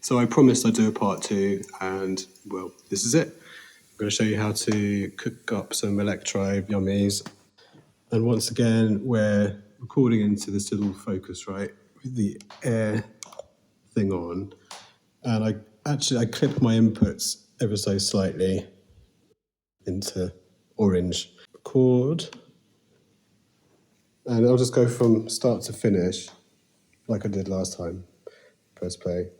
So I promised I'd do a part 2, and well, this is it. I'm going to show you how to cook up some Electribe yummies. And once again, we're recording into this little focus, right, with the air thing on. And I clipped my inputs ever so slightly into orange. Record. And I'll just go from start to finish, like I did last time. Press play.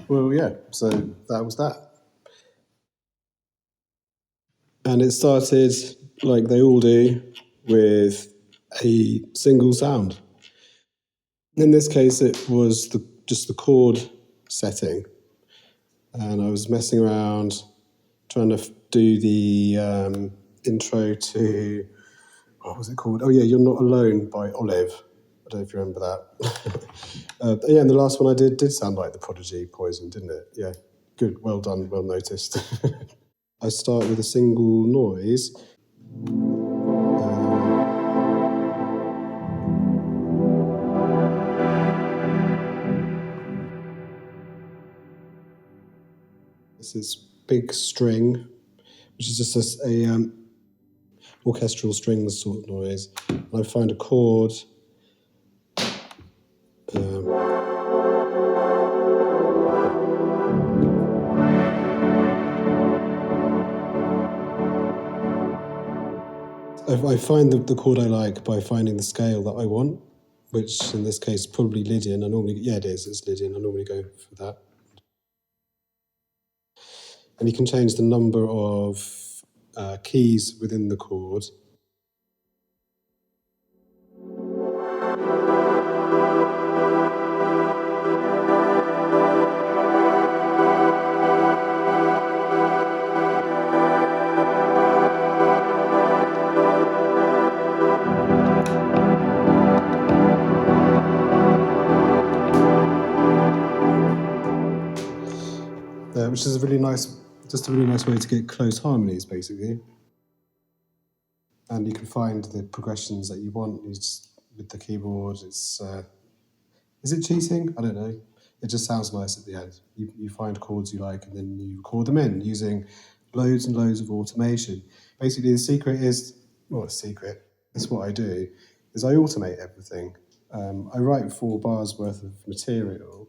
Well, yeah, so that was that. And it started, like they all do, with a single sound. In this case, it was just the chord setting. And I was messing around trying to do the intro to, what was it called? Oh, yeah, You're Not Alone by Olive. I don't know if you remember that. Yeah, and the last one I did sound like the Prodigy Poison, didn't it? Yeah, good, well done, well noticed. I start with a single noise. This is big string, which is just orchestral strings sort of noise. And I find a chord. I find the chord I like by finding the scale that I want, which in this case is probably Lydian. It's Lydian. I normally go for that. And you can change the number of keys within the chord. Which is a really nice way to get close harmonies, basically. And you can find the progressions that you want with the keyboard. Is it cheating? I don't know. It just sounds nice at the end. You find chords you like, and then you record them in using loads and loads of automation. Basically, the secret is, well, a secret, it's what I do, is I automate everything. I write 4 bars worth of material,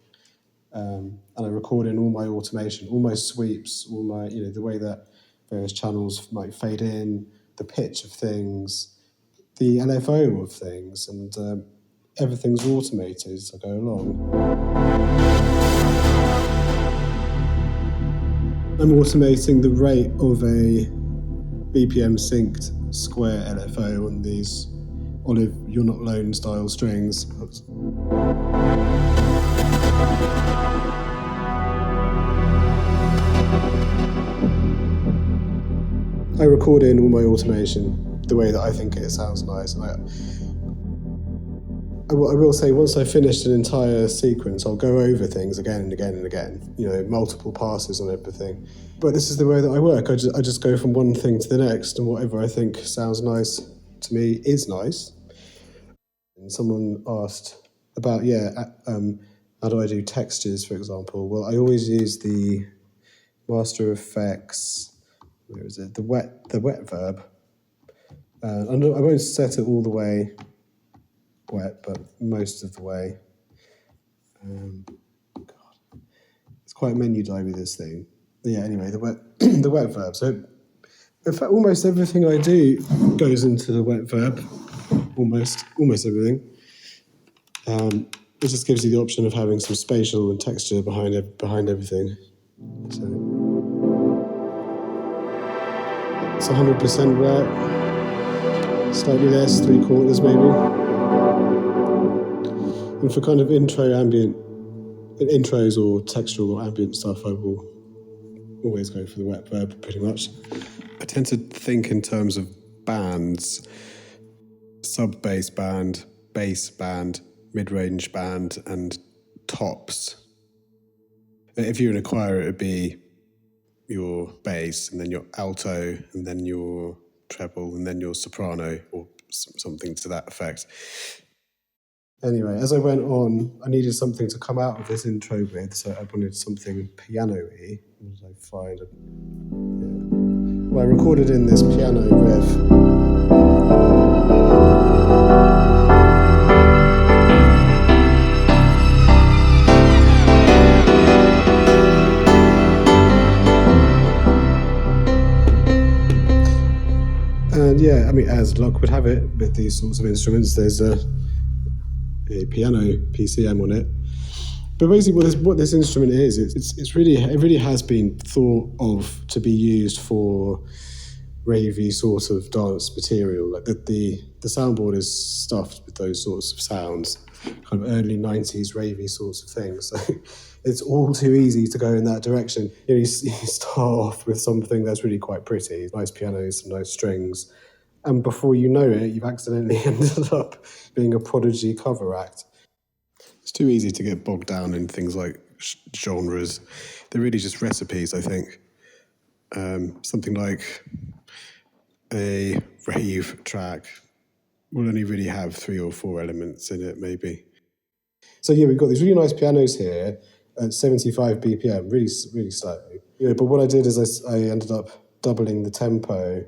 and I record in all my automation, all my sweeps, all my, the way that various channels might fade in, the pitch of things, the LFO of things, and everything's automated as I go along. I'm automating the rate of a BPM synced square LFO on these Olive You're Not Alone style strings. I record in all my automation the way that I think it sounds nice. And I will say, once I've finished an entire sequence, I'll go over things again and again and again, multiple passes on everything. But this is the way that I work. I just go from one thing to the next, and whatever I think sounds nice to me is nice. And someone asked about, how do I do textures, for example? Well, I always use the Master Effects, where is it? The wet verb. I won't set it all the way wet, but most of the way. It's quite menu divey, this thing. But yeah, anyway, the wet verb. So, in fact, almost everything I do goes into the wet verb. Almost everything. It just gives you the option of having some spatial and texture behind everything. So it's 100% wet, slightly less, 3/4 maybe. And for kind of intros or textural or ambient stuff, I will always go for the wet verb, pretty much. I tend to think in terms of bands: sub-bass band, bass band, mid-range band, and tops. If you're in a choir, it would be your bass, and then your alto, and then your treble, and then your soprano, or something to that effect. Anyway, as I went on, I needed something to come out of this intro with, so I wanted something piano-y. What did I find? Well, I recorded in this piano riff. And as luck would have it with these sorts of instruments, there's a piano PCM on it. But basically, what this instrument is, it really has been thought of to be used for ravey sort of dance material. Like the soundboard is stuffed with those sorts of sounds, kind of early 90s ravey sorts of things. So it's all too easy to go in that direction. You start off with something that's really quite pretty, nice pianos, some nice strings, and before you know it, you've accidentally ended up being a prodigy cover act. It's too easy to get bogged down in things like genres. They're really just recipes, I think. Something like a rave track will only really have 3 or 4 elements in it, maybe. So we've got these really nice pianos here at 75 BPM, really, really slow. But what I did is I ended up doubling the tempo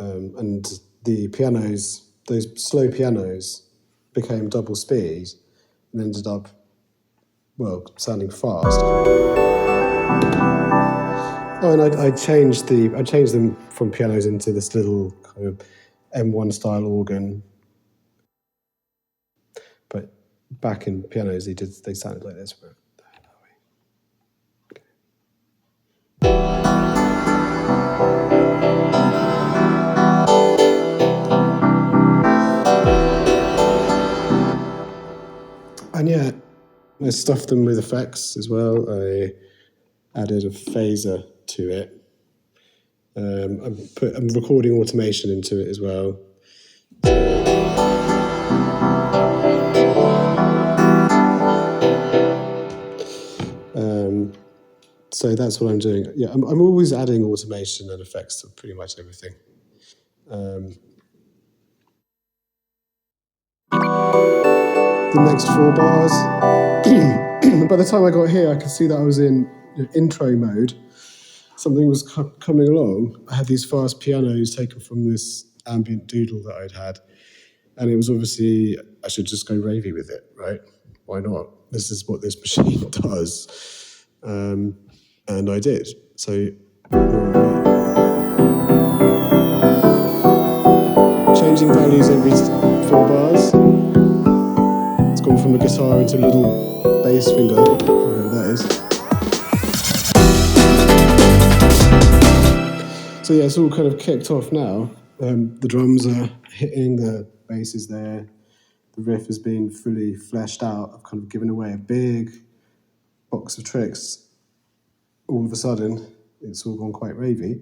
and the pianos, those slow pianos, became double speed and ended up, well, sounding fast. Oh, and I changed them from pianos into this little kind of M1 style organ. But back in pianos, they sounded like this. And yeah, I stuffed them with effects as well. I added a phaser to it. I'm recording automation into it as well. So that's what I'm doing. Yeah, I'm always adding automation and effects to pretty much everything. The next 4 bars. By the time I got here, I could see that I was in intro mode. Something was coming along. I had these fast pianos taken from this ambient doodle that I'd had. And it was obviously, I should just go ravey with it, right? Why not? This is what this machine does. And I did. So changing values every 4 bars. It's gone from a guitar into a little bass finger, whatever that is. So yeah, it's all kind of kicked off now. The drums are hitting, the bass is there, the riff has been fully fleshed out. I've kind of given away a big box of tricks. All of a sudden, it's all gone quite ravey.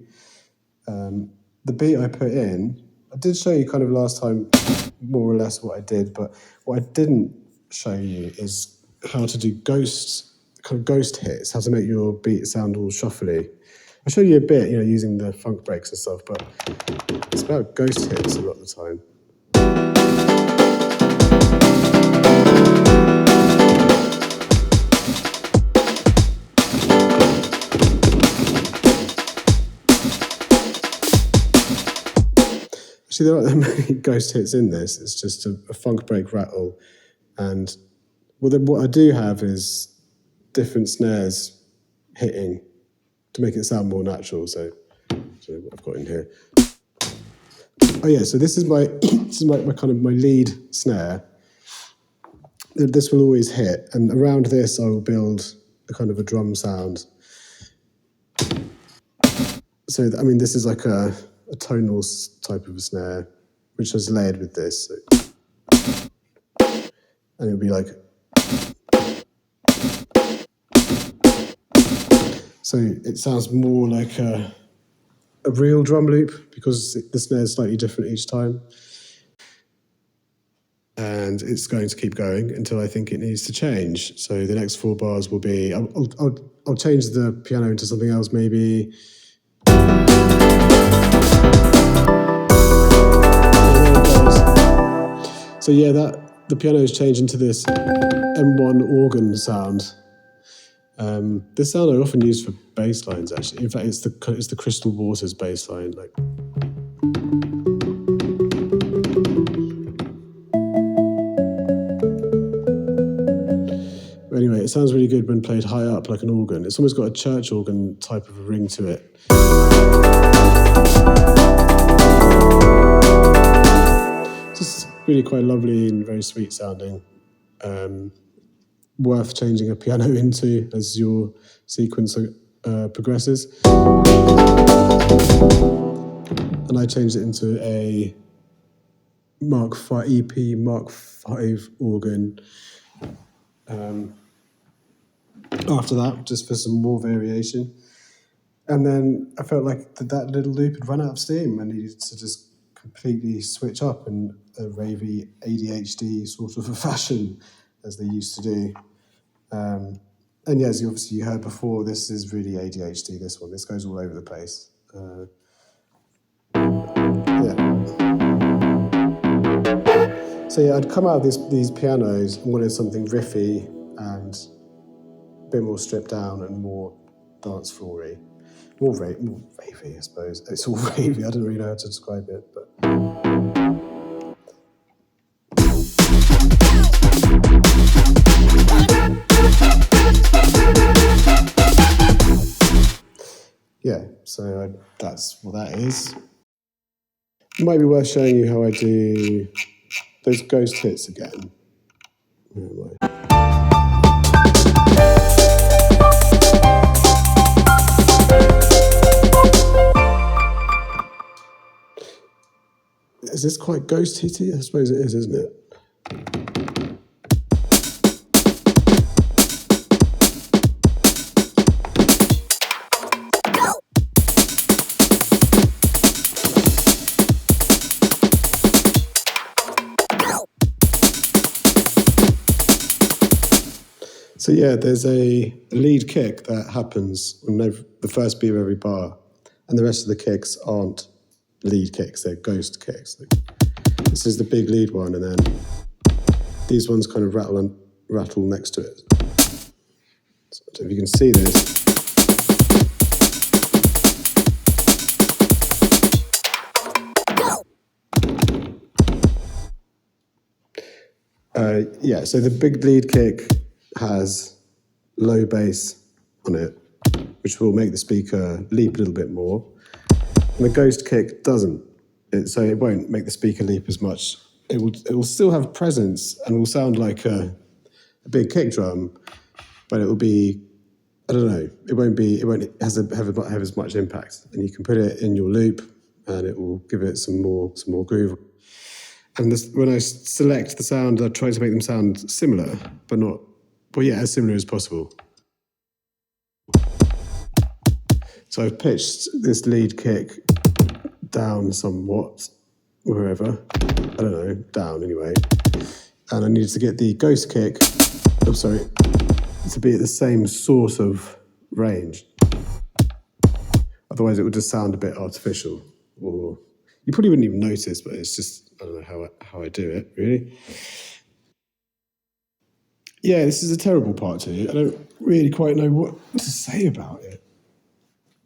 The beat I put in, I did show you kind of last time more or less what I did, but what I didn't show you is how to do kind of ghost hits, how to make your beat sound all shuffly. I showed you a bit, using the funk breaks and stuff, but it's about ghost hits a lot of the time. Actually, there aren't that many ghost hits in this. It's just a funk break rattle. And what I do have is different snares hitting to make it sound more natural. So what I've got in here. Oh yeah, so this is my my kind of my lead snare. This will always hit, and around this I will build a kind of a drum sound. So this is like a tonal type of a snare, which is layered with this. So, and it'll be like. So it sounds more like a real drum loop because the snare is slightly different each time. And it's going to keep going until I think it needs to change. So the next 4 bars will be, I'll change the piano into something else maybe. So yeah, the piano's changed into this M1 organ sound. This sound I often use for bass lines actually. In fact, it's the Crystal Waters bass line. Anyway, it sounds really good when played high up like an organ. It's almost got a church organ type of a ring to it. Just really quite lovely and very sweet sounding. Worth changing a piano into as your sequence progresses. And I changed it into a EP Mark V organ. After that, just for some more variation. And then I felt like that little loop had run out of steam and needed to just completely switch up in a ravey ADHD sort of a fashion, as they used to do. And yeah, as you heard before, this is really ADHD, this one. This goes all over the place. Yeah. So yeah, I'd come out of these pianos and wanted something riffy and a bit more stripped down and more dance floory. more ravey, I suppose. It's all ravey. I don't really know how to describe it, but. Yeah, so that's what that is. It might be worth showing you how I do those ghost hits again. Where am I? Is this quite ghost hitty? I suppose it is, isn't it? So yeah, there's a lead kick that happens on the first beat of every bar, and the rest of the kicks aren't lead kicks, they're ghost kicks. This is the big lead one, and then these ones kind of rattle next to it. So if you can see this. Yeah, so the big lead kick has low bass on it, which will make the speaker leap a little bit more. And the ghost kick doesn't, so it won't make the speaker leap as much. It will still have presence and will sound like a big kick drum, but it will be, I don't know, it won't have as much impact. And you can put it in your loop, and it will give it some more groove. And when I select the sound, I try to make them sound similar, but as similar as possible. So I've pitched this lead kick down somewhat, wherever, I don't know, down anyway. And I need to get the ghost kick, to be at the same sort of range. Otherwise it would just sound a bit artificial, or you probably wouldn't even notice, but it's just, I don't know how I do it, really. Yeah, this is a terrible part to it. I don't really quite know what to say about it.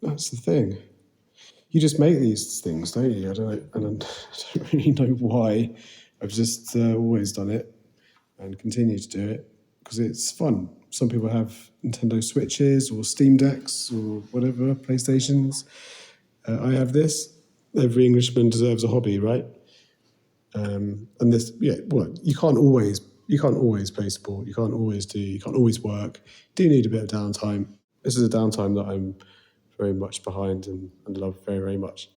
That's the thing. You just make these things, don't you? I don't really know why. I've just always done it and continue to do it because it's fun. Some people have Nintendo Switches or Steam Decks or whatever, PlayStations. I have this. Every Englishman deserves a hobby, right? And this, yeah, well, you can't always play sport. You can't always work. You do need a bit of downtime. This is a downtime that I'm very much behind and love very, very much.